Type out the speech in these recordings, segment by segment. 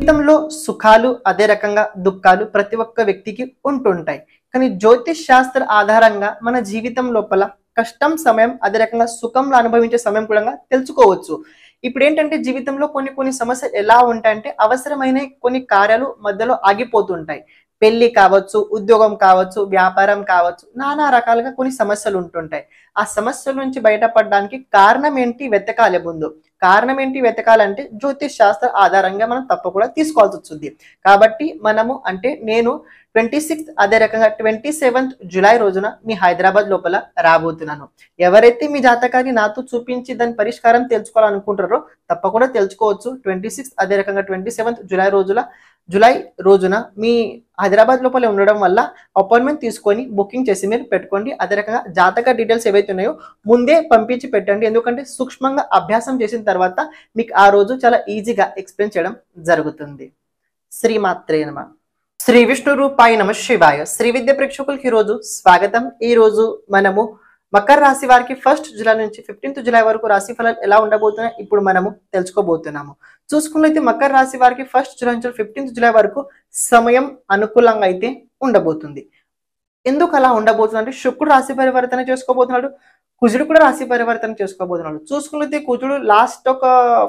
జీవితంలో సుఖాలు అదే రకంగా దుఃఖాలు ప్రతి ఒక్క వ్యక్తికి ఉంటుంటాయి. కానీ జ్యోతిష్ శాస్త్ర ఆధారంగా మన జీవితం లోపల కష్టం సమయం అదే రకంగా సుఖంలో అనుభవించే సమయం కూడా తెలుసుకోవచ్చు. ఇప్పుడు ఏంటంటే జీవితంలో కొన్ని కొన్ని సమస్యలు ఎలా ఉంటాయంటే అవసరమైన కొన్ని కార్యాలు మధ్యలో ఆగిపోతుంటాయి. పెళ్లి కావచ్చు, ఉద్యోగం కావచ్చు, వ్యాపారం కావచ్చు, నానా రకాలుగా కొన్ని సమస్యలు ఉంటుంటాయి. ఆ సమస్యల నుంచి బయటపడడానికి కారణం ఏంటి వెతకాలి ముందు. కారణం ఏంటి వెతకాలంటే జ్యోతిష్ శాస్త్ర ఆధారంగా మనం తప్పకుండా తీసుకోవాల్సి వస్తుంది. కాబట్టి మనము అంటే నేను 26 అదే రకంగా 27 జూలై రోజున మీ హైదరాబాద్ లోపల రాబోతున్నాను. ఎవరైతే మీ జాతకాన్ని నాతో చూపించి దాని పరిష్కారం తెలుసుకోవాలనుకుంటారో తప్పకుండా తెలుసుకోవచ్చు. 26 అదే రకంగా 27 జూలై రోజున మీ హైదరాబాద్ లోపల ఉండడం వల్ల అపాయింట్మెంట్ తీసుకొని బుకింగ్ చేసి మీరు పెట్టుకోండి. అదే రకంగా జాతక డీటెయిల్స్ ఏవైతే ఉన్నాయో ముందే పంపించి పెట్టండి. ఎందుకంటే సూక్ష్మంగా అభ్యాసం చేసిన తర్వాత మీకు ఆ రోజు చాలా ఈజీగా ఎక్స్ప్లెయిన్ చేయడం జరుగుతుంది. శ్రీమాత్రే నమః. శ్రీ విష్ణు రూపాయ నమ శివాయ. శ్రీ విద్య ప్రేక్షకులకి ఈ రోజు స్వాగతం. ఈ రోజు మనము మకర రాశి వారికి 1 జూలై నుంచి 15 జూలై వరకు రాశి ఫలాలు ఎలా ఉండబోతున్నాయి ఇప్పుడు మనము తెలుసుకోబోతున్నాము. చూసుకున్నట్లయితే మకర రాశి వారికి 1 జూలై నుంచి 15 జూలై వరకు సమయం అనుకూలంగా అయితే ఉండబోతుంది. ఎందుకు అలా ఉండబోతుంది అంటే శుక్రుడు రాశి పరివర్తన చేసుకోబోతున్నాడు, కుజుడు కూడా రాశి పరివర్తన చేసుకోబోతున్నాడు. చూసుకున్నట్లయితే కుజుడు లాస్ట్ ఒక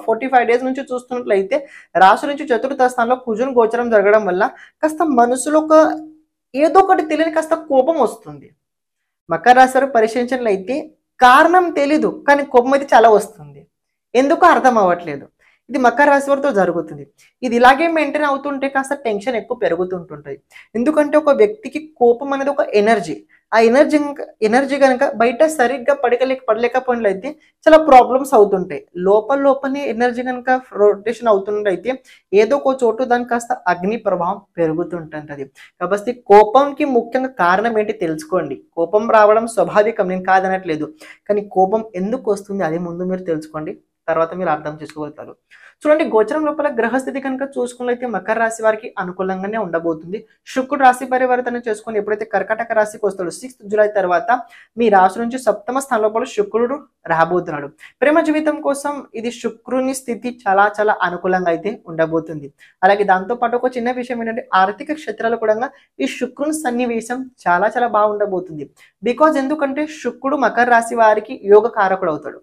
45 డేస్ నుంచి చూస్తున్నట్లయితే రాశి నుంచి చతుర్థ స్థానంలో కుజుని గోచరం జరగడం వల్ల కాస్త మనసులో ఒక ఏదో ఒకటి తెలియని కాస్త కోపం వస్తుంది. మకర రాశి వారు పరిశీలించినట్లయితే కారణం తెలీదు కానీ కోపం అయితే చాలా వస్తుంది. ఎందుకో అర్థం అవ్వట్లేదు. ఇది మకర రాశి వారితో జరుగుతుంది. ఇది ఇలాగే మెయింటైన్ అవుతుంటే కాస్త టెన్షన్ ఎక్కువ పెరుగుతుంటుంటుంది. ఎందుకంటే ఒక వ్యక్తికి కోపం అనేది ఒక ఎనర్జీ. ఆ ఎనర్జీ కనుక బయట సరిగ్గా పడలేకపోయినట్లయితే చాలా ప్రాబ్లమ్స్ అవుతుంటాయి. లోపలనే ఎనర్జీ కనుక రొటేషన్ అవుతున్నట్లయితే ఏదో ఒక చోటు దానికి కాస్త అగ్ని ప్రభావం పెరుగుతుంటుంది. కాబట్టి కోపంకి ముఖ్యంగా కారణం ఏంటి తెలుసుకోండి. కోపం రావడం స్వాభావికం, నేను కాదనట్లేదు. కానీ కోపం ఎందుకు వస్తుంది అది ముందు మీరు తెలుసుకోండి, తర్వాత మీరు అర్థం చేసుకోగలుగుతారు. చూడండి, గోచరం లోపల గ్రహస్థితి కనుక చూసుకున్నట్లయితే మకర రాశి వారికి అనుకూలంగానే ఉండబోతుంది. శుక్రుడు రాశి పరివర్తన చేసుకొని ఎప్పుడైతే కర్కాటక రాశికి వస్తాడో 6 జూలై తర్వాత మీ రాశి నుంచి 7వ స్థానం లోపల శుక్రుడు రాబోతున్నాడు. ప్రేమ జీవితం కోసం ఇది శుక్రుని స్థితి చాలా చాలా అనుకూలంగా అయితే ఉండబోతుంది. అలాగే దాంతో పాటు ఒక చిన్న విషయం ఏంటంటే ఆర్థిక క్షేత్రాలు కూడా ఈ శుక్రుని సన్నివేశం చాలా చాలా బాగుండబోతుంది. బికాజ్ ఎందుకంటే శుక్రుడు మకర రాశి వారికి యోగ కారకుడు అవుతాడు.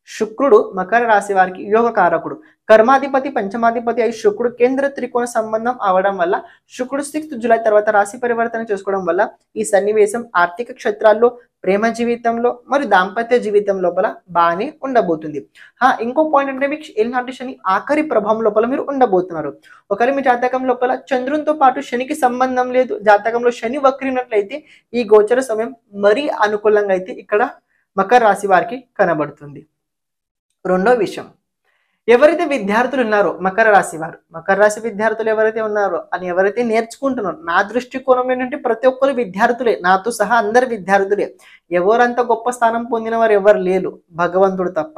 శుక్రుడు మకర రాశి వారికి యోగ కారకుడు, కర్మాధిపతి, పంచమాధిపతి అయి శుక్రుడు కేంద్ర త్రికోణ సంబంధం అవడం వల్ల శుక్రుడు 6 జూలై తర్వాత రాశి పరివర్తన చేసుకోవడం వల్ల ఈ సన్నివేశం ఆర్థిక క్షేత్రాల్లో, ప్రేమ జీవితంలో మరియు దాంపత్య జీవితం లోపల బాగానే ఉండబోతుంది. ఇంకో పాయింట్ అంటే మీకు ఏలినాటి శని ఆఖరి ప్రభావం లోపల మీరు ఉండబోతున్నారు. ఒకవేళ మీ జాతకం లోపల చంద్రునితో పాటు శనికి సంబంధం లేదు, జాతకంలో శని వక్రినట్లయితే ఈ గోచర సమయం మరీ అనుకూలంగా అయితే ఇక్కడ మకర రాశి వారికి కనబడుతుంది. రెండో విషయం, ఎవరైతే విద్యార్థులు ఉన్నారో మకర రాశి వారు, మకర రాశి విద్యార్థులు ఎవరైతే ఉన్నారో అని ఎవరైతే నేర్చుకుంటున్నారో, నా దృష్టికోణం ఏంటంటే ప్రతి ఒక్కరు విద్యార్థులే, నాతో సహా అందరు విద్యార్థులే. ఎవరంత గొప్ప స్థానం పొందిన వారు ఎవరు లేరు, భగవంతుడు తప్ప.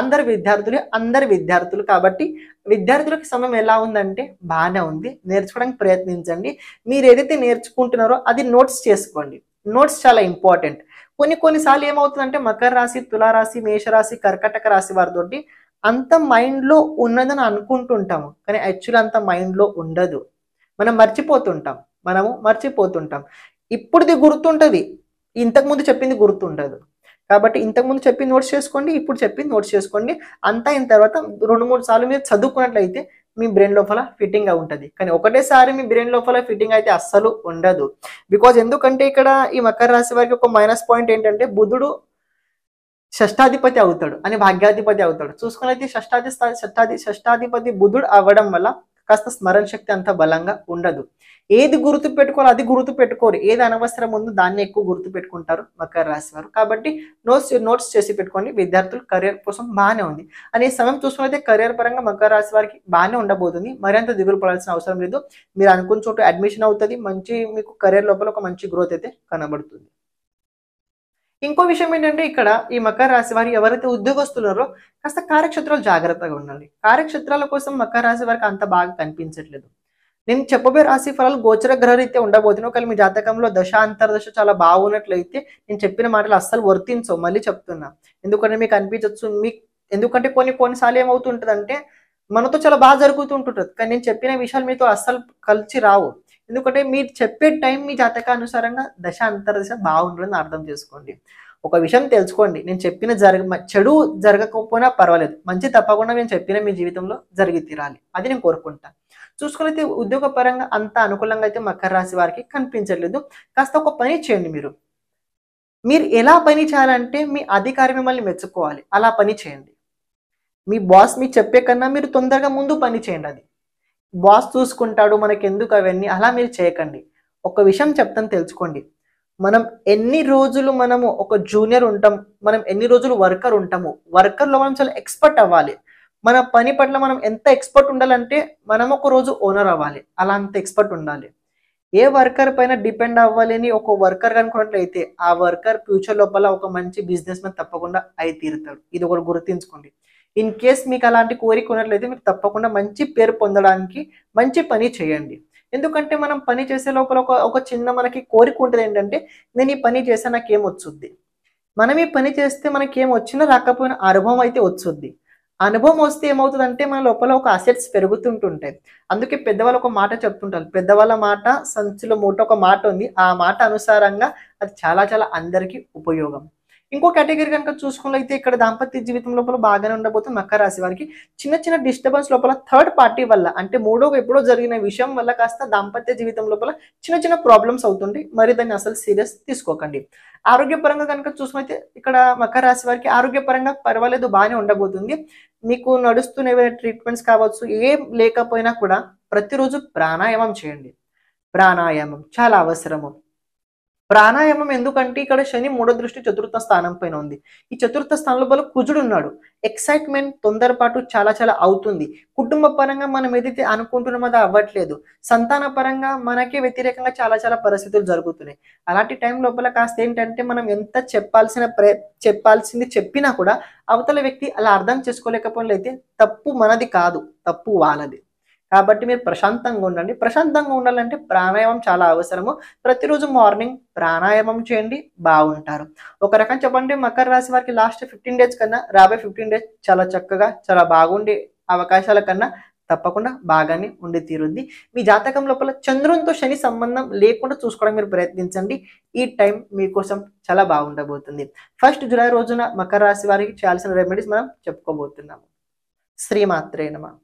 అందరు విద్యార్థులు. కాబట్టి విద్యార్థులకి సమయం ఎలా ఉందంటే బాగానే ఉంది. నేర్చుకోవడానికి ప్రయత్నించండి. మీరు ఏదైతే నేర్చుకుంటున్నారో అది నోట్స్ చేసుకోండి. నోట్స్ చాలా ఇంపార్టెంట్. కొన్నిసార్లు ఏమవుతుందంటే మకర రాశి, తులారాశి, మేషరాశి, కర్కాటక రాశి వారితోటి అంత మైండ్లో ఉన్నదని అనుకుంటుంటాము, కానీ యాక్చువల్లీ అంత మైండ్లో ఉండదు. మనము మర్చిపోతుంటాం. ఇప్పుడుది గుర్తుంటుంది, ఇంతకుముందు చెప్పింది గుర్తుండదు. కాబట్టి ఇంతకుముందు చెప్పింది నోట్స్ చేసుకోండి, ఇప్పుడు చెప్పింది నోట్స్ చేసుకోండి. అంతా అయిన తర్వాత 2-3 సార్లు మీరు చదువుకున్నట్లయితే మీ బ్రెయిన్ లోపల ఫిట్టింగ్ గా ఉంటుంది. కానీ ఒకటేసారి మీ బ్రెయిన్ లోపల ఫిట్టింగ్ అయితే అస్సలు ఉండదు. బికాజ్ ఎందుకంటే ఇక్కడ ఈ మకర రాశి వారికి ఒక మైనస్ పాయింట్ ఏంటంటే బుధుడు షష్టాధిపతి అవుతాడు అని భాగ్యాధిపతి అవుతాడు. చూసుకున్నైతే షష్టాధిపతి బుధుడు అవ్వడం వల్ల కాస్త స్మరణ శక్తి అంత బలంగా ఉండదు. ఏది గుర్తు పెట్టుకోవాలో అది గుర్తు పెట్టుకోరు, ఏది అనవసరం ఉందో దాన్ని ఎక్కువ గుర్తు పెట్టుకుంటారు మకర రాశి వారు. కాబట్టి నోట్స్ చేసి పెట్టుకోండి. విద్యార్థులు కెరియర్ కోసం బాగానే ఉంది అనే సమయం చూసుకున్నైతే కెరియర్ పరంగా మకర రాశి వారికి బాగానే ఉండబోతుంది. మరింత దిగులు పడాల్సిన అవసరం లేదు. మీరు అనుకున్న చోట అడ్మిషన్ అవుతుంది, మీకు కెరియర్ లోపల ఒక మంచి గ్రోత్ అయితే కనబడుతుంది. ఇంకో విషయం ఏంటంటే ఇక్కడ ఈ మకర రాశి వారు ఎవరైతే ఉద్యోగస్తులారో కాస్త కార్యక్షేత్రాలు జాగ్రత్తగా ఉండాలి. కార్యక్షేత్రాల కోసం మకర రాశి వారికి అంత బాగా కనిపించట్లేదు. నేను చెప్పబోయే రాశి ఫలాలు గోచర గ్రహరీత్యా ఉండబోతున్నాయి. ఒకవేళ మీ జాతకంలో దశ అంతర్దశ చాలా బాగున్నట్లయితే నేను చెప్పిన మాటలు అస్సలు వర్తించవు, మళ్ళీ చెప్తున్నా. ఎందుకంటే మీకు అనిపించవచ్చు, ఎందుకంటే కొన్నిసార్లు ఏమవుతుంటుందంటే మనతో చాలా బాగా జరుగుతుంటుంటది. కానీ నేను చెప్పిన విషయాలు మీతో అస్సలు కలిసి రావు. ఎందుకంటే మీరు చెప్పే టైం మీ జాతకానుసారంగా దశ, అంతర్దశ బాగుంటుందని అర్థం చేసుకోండి. ఒక విషయం తెలుసుకోండి. నేను చెప్పిన చెడు జరగకపోయినా పర్వాలేదు. మంచి తప్పకుండా నేను చెప్పిన మీ జీవితంలో జరిగి తీరాలి. అది నేను కోరుకుంటా. చూసుకునైతే ఉద్యోగపరంగా అంత అనుకూలంగా అయితే మకర రాశి వారికి కనిపించట్లేదు. కాస్త ఒక పని చేయండి మీరు. మీరు ఎలా పని చేయాలంటే మీ అధికారి మిమ్మల్ని మెచ్చుకోవాలి. అలా పని చేయండి. మీ బాస్ మీకు చెప్పే కన్నా మీరు తొందరగా ముందు పని చేయండి అది. బాస్ చూసుకుంటాడు మనకెందుకు అవన్నీ అలా మీరు చేయకండి. ఒక విషయం చెప్తాను తెలుసుకోండి. మనం ఎన్ని రోజులు మనము ఒక జూనియర్ ఉంటాం, మనం ఎన్ని రోజులు వర్కర్ ఉంటాము. వర్కర్‌లో మనం చాలా ఎక్స్‌పర్ట్ అవ్వాలి. మన పని పట్ల మనం ఎంత ఎక్స్‌పర్ట్ ఉండాలంటే మనం ఒక రోజు ఓనర్ అవ్వాలి. అలా అంత ఎక్స్‌పర్ట్ ఉండాలి. ఏ వర్కర్ పైన డిపెండ్ అవ్వాలని ఒక వర్కర్ అనుకున్నట్లయితే ఆ వర్కర్ ఫ్యూచర్ లోపల ఒక మంచి బిజినెస్ మ్యాన్ తప్పకుండా అయి తీరుతాడు. ఇది ఒకటి గుర్తుంచుకోండి. ఇన్ కేస్ మీకు అలాంటి కోరిక ఉన్నట్లయితే మీకు తప్పకుండా మంచి పేరు పొందడానికి మంచి పని చేయండి. ఎందుకంటే మనం పని చేసే లోపల ఒక చిన్న మనకి కోరిక ఉంటది ఏంటంటే, నేను ఈ పని చేస్తే నాకేమొచ్చుద్ది? మనం ఈ పని చేస్తే మనకేమొచ్చినా రాకపోయినా అనుభవం అయితే వచ్చుద్ది. అనుభవం వస్తే ఏమవుతదంటే మన లోపల ఒక అసెట్స్ పెరుగుతుంటుంటాయి. అందుకే పెద్దవాళ్ళు ఒక మాట చెప్తుంటారు. పెద్దవాళ్ళ మాట సంచిలో మూట ఒక మాట ఉంది. ఆ మాట అనుసారంగా అది చాలా చాలా అందరికీ ఉపయోగం. ఇంకో కేటగిరీ గనుక చూసుకున్నట్లయితే ఇక్కడ దాంపత్య జీవితం లోపల బాగానే ఉండబోతుంది మకర రాశి వారికి. చిన్న చిన్న డిస్టర్బెన్స్ లోపల థర్డ్ పార్టీ వల్ల అంటే ఎప్పుడో జరిగిన విషయం వల్ల కాస్త దాంపత్య జీవితం లోపల చిన్న చిన్న ప్రాబ్లమ్స్ అవుతుంటాయి. మరి దాన్ని అసలు సీరియస్ తీసుకోకండి. ఆరోగ్యపరంగా కనుక చూసుకున్నైతే ఇక్కడ మకర రాశి వారికి ఆరోగ్యపరంగా పర్వాలేదు బాగానే ఉండబోతుంది. మీకు నడుస్తున్న ఏవైనా ట్రీట్మెంట్స్ కావచ్చు, ఏం లేకపోయినా కూడా ప్రతిరోజు ప్రాణాయామం చేయండి. ప్రాణాయామం చాలా అవసరము. ప్రాణాయామం ఎందుకంటే ఇక్కడ శని మూడో దృష్టి చతుర్థ స్థానం పైన ఉంది. ఈ చతుర్థ స్థానం లోపల కుజుడు ఉన్నాడు. ఎక్సైట్‌మెంట్, తొందరపాటు చాలా చాలా అవుతుంది. కుటుంబ పరంగా మనం ఏదైతే అనుకుంటున్నామో అది అవ్వట్లేదు. సంతాన పరంగా మనకే వ్యతిరేకంగా చాలా చాలా పరిస్థితులు జరుగుతున్నాయి. అలాంటి టైం లోపల కాస్త ఏంటంటే మనం ఎంత చెప్పాల్సింది చెప్పినా కూడా అవతల వ్యక్తి అలా అర్థం చేసుకోలేకపోయినట్లయితే తప్పు మనది కాదు. తప్పు వాళ్ళది. కాబట్టి మీరు ప్రశాంతంగా ఉండండి. ప్రశాంతంగా ఉండాలంటే ప్రాణాయామం చాలా అవసరము. ప్రతిరోజు మార్నింగ్ ప్రాణాయామం చేయండి బాగుంటారు. ఒక రకం చెప్పండి మకర రాశి వారికి లాస్ట్ 15 డేస్ కన్నా రాబోయే 15 డేస్ చాలా చక్కగా చాలా బాగుండే అవకాశాల కన్నా తప్పకుండా బాగానే ఉండి తీరుద్ది. మీ జాతకం లోపల చంద్రునితో శని సంబంధం లేకుండా చూసుకోవడానికి మీరు ప్రయత్నించండి. ఈ టైం మీకోసం చాలా బాగుండబోతుంది. 1 జూలై రోజున మకర రాశి వారికి చేయాల్సిన రెమెడీస్ మనం చెప్పుకోబోతున్నాము. శ్రీమాత్రే నమః.